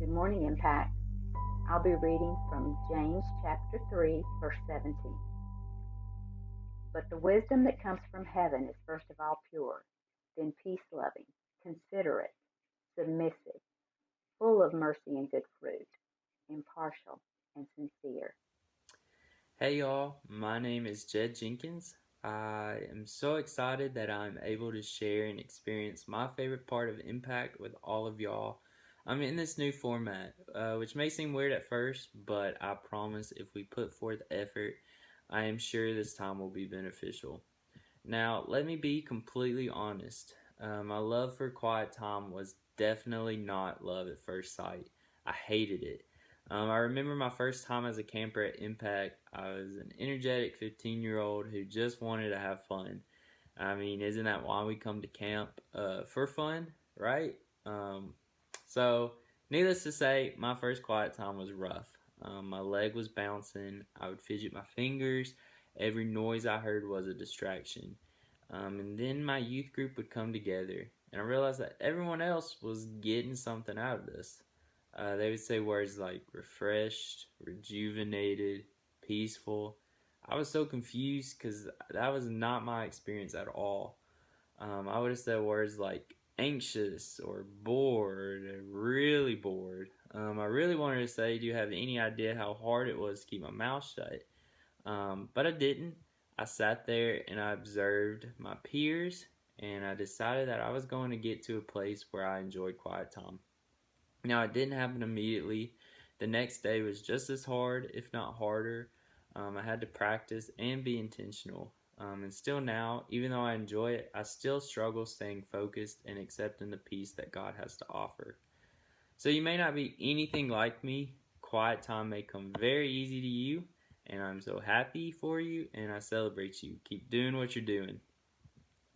Good morning, Impact. I'll be reading from James chapter 3, verse 17. But the wisdom that comes from heaven is first of all pure, then peace loving, considerate, submissive, full of mercy and good fruit, impartial and sincere. Hey y'all, my name is Jed Jenkins. I am so excited that I'm able to share and experience my favorite part of Impact with all of y'all. I'm in this new format, which may seem weird at first, but I promise if we put forth effort, I am sure this time will be beneficial. Now, let me be completely honest. My love for quiet time was definitely not love at first sight. I hated it. I remember my first time as a camper at Impact. I was an energetic 15-year-old who just wanted to have fun. I mean, isn't that why we come to camp? For fun, right? Um, so, needless to say, my first quiet time was rough. My leg was bouncing. I would fidget my fingers. Every noise I heard was a distraction. And then my youth group would come together, and I realized that everyone else was getting something out of this. They would say words like refreshed, rejuvenated, peaceful. I was so confused because that was not my experience at all. I would have said words like anxious or bored, or really bored. I really wanted to say, do you have any idea how hard it was to keep my mouth shut? But I didn't. I sat there and I observed my peers, and I decided that I was going to get to a place where I enjoyed quiet time. Now, it didn't happen immediately. The next day was just as hard, if not harder. I had to practice and be intentional. And still now, even though I enjoy it, I still struggle staying focused and accepting the peace that God has to offer. So you may not be anything like me. Quiet time may come very easy to you, and I'm so happy for you and I celebrate you. Keep doing what you're doing.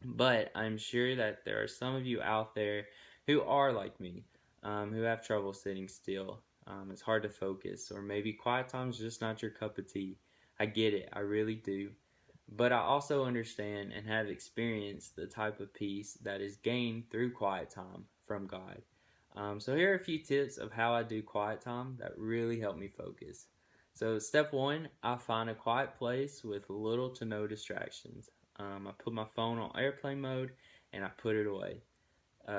But I'm sure that there are some of you out there who are like me, who have trouble sitting still. It's hard to focus, or maybe quiet time is just not your cup of tea. I get it, I really do. But I also understand and have experienced the type of peace that is gained through quiet time from God. So here are a few tips of how I do quiet time that really help me focus. So step one, I find a quiet place with little to no distractions. I put my phone on airplane mode and I put it away.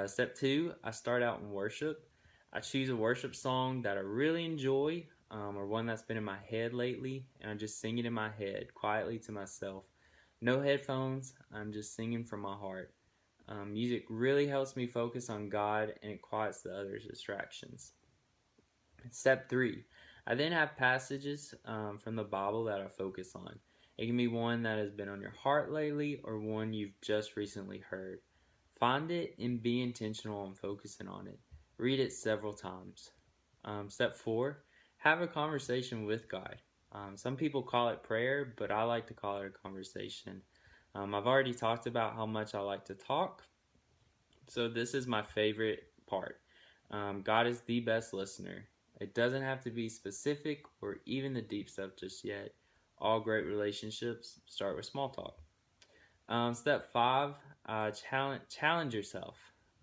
Step two, I start out in worship. I choose a worship song that I really enjoy, or one that's been in my head lately, and I just sing it in my head quietly to myself. No headphones, I'm just singing from my heart. Music really helps me focus on God and it quiets the other distractions. Step three, I then have passages from the Bible that I focus on. It can be one that has been on your heart lately or one you've just recently heard. Find it and be intentional on focusing on it. Read it several times. Step four, have a conversation with God. Some people call it prayer, but I like to call it a conversation. I've already talked about how much I like to talk, so this is my favorite part. God is the best listener. It doesn't have to be specific or even the deep stuff just yet. All great relationships start with small talk. Step five, challenge yourself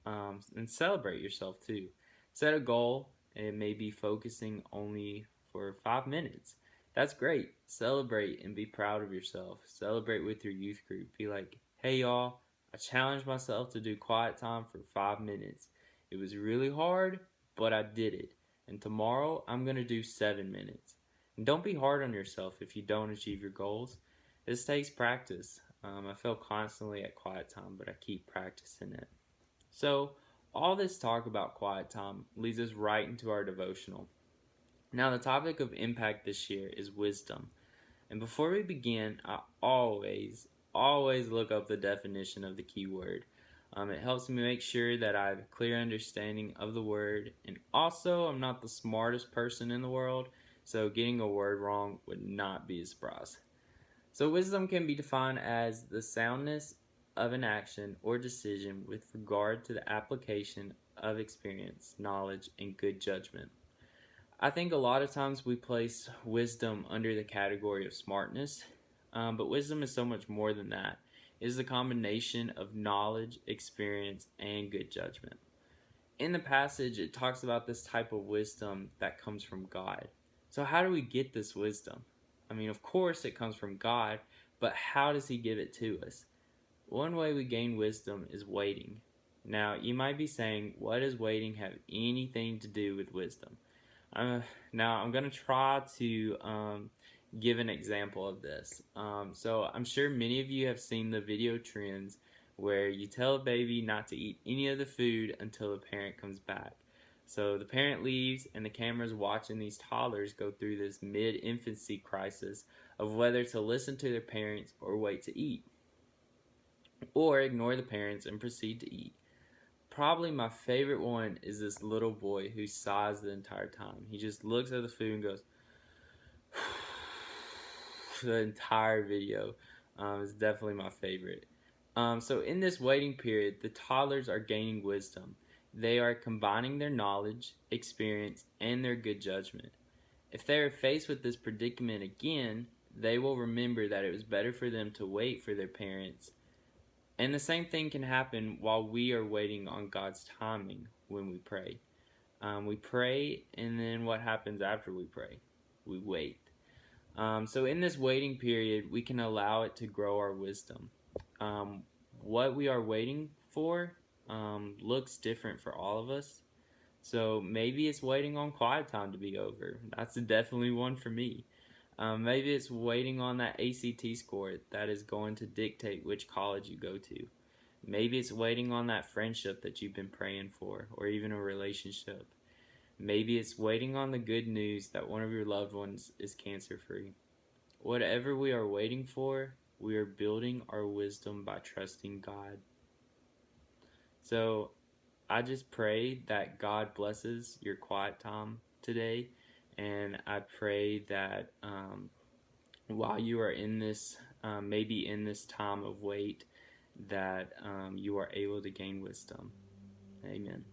and celebrate yourself too. Set a goal. It may be focusing only for 5 minutes. That's great. Celebrate and be proud of yourself. Celebrate with your youth group. Be like, hey y'all, I challenged myself to do quiet time for 5 minutes. It was really hard, but I did it. And tomorrow I'm going to do 7 minutes. And don't be hard on yourself if you don't achieve your goals. This takes practice. I fail constantly at quiet time, but I keep practicing it. So, all this talk about quiet time leads us right into our devotional. Now, the topic of impact this year is wisdom. And before we begin, I always look up the definition of the key word. It helps me make sure that I have a clear understanding of the word. And also, I'm not the smartest person in the world, so getting a word wrong would not be a surprise. So, wisdom can be defined as the soundness of an action or decision with regard to the application of experience, knowledge, and good judgment. I think a lot of times we place wisdom under the category of smartness, but wisdom is so much more than that. It is a combination of knowledge, experience, and good judgment. in the passage, it talks about this type of wisdom that comes from God. So, how do we get this wisdom? I mean, of course, it comes from God, but how does He give it to us? One way we gain wisdom is waiting. Now, you might be saying, what does waiting have anything to do with wisdom? Uh, Now, I'm going to try to give an example of this. So, I'm sure many of you have seen the video trends where you tell a baby not to eat any of the food until the parent comes back. So, the parent leaves, and the camera's watching these toddlers go through this mid infancy crisis of whether to listen to their parents or wait to eat, or ignore the parents and proceed to eat. Probably my favorite one is this little boy who sighs the entire time. He just looks at the food and goes, the entire video is definitely my favorite. So, in this waiting period, the toddlers are gaining wisdom. They are combining their knowledge, experience, and their good judgment. If they are faced with this predicament again, they will remember that it was better for them to wait for their parents. And the same thing can happen while we are waiting on God's timing when we pray. We pray, and then what happens after we pray? We wait. So in this waiting period, we can allow it to grow our wisdom. What we are waiting for looks different for all of us. So maybe it's waiting on quiet time to be over. That's definitely one for me. Maybe it's waiting on that ACT score that is going to dictate which college you go to. Maybe it's waiting on that friendship that you've been praying for, or even a relationship. Maybe it's waiting on the good news that one of your loved ones is cancer free. Whatever we are waiting for, we are building our wisdom by trusting God. So I just pray that God blesses your quiet time today, and I pray that while you are in this, maybe in this time of wait, that you are able to gain wisdom. Amen.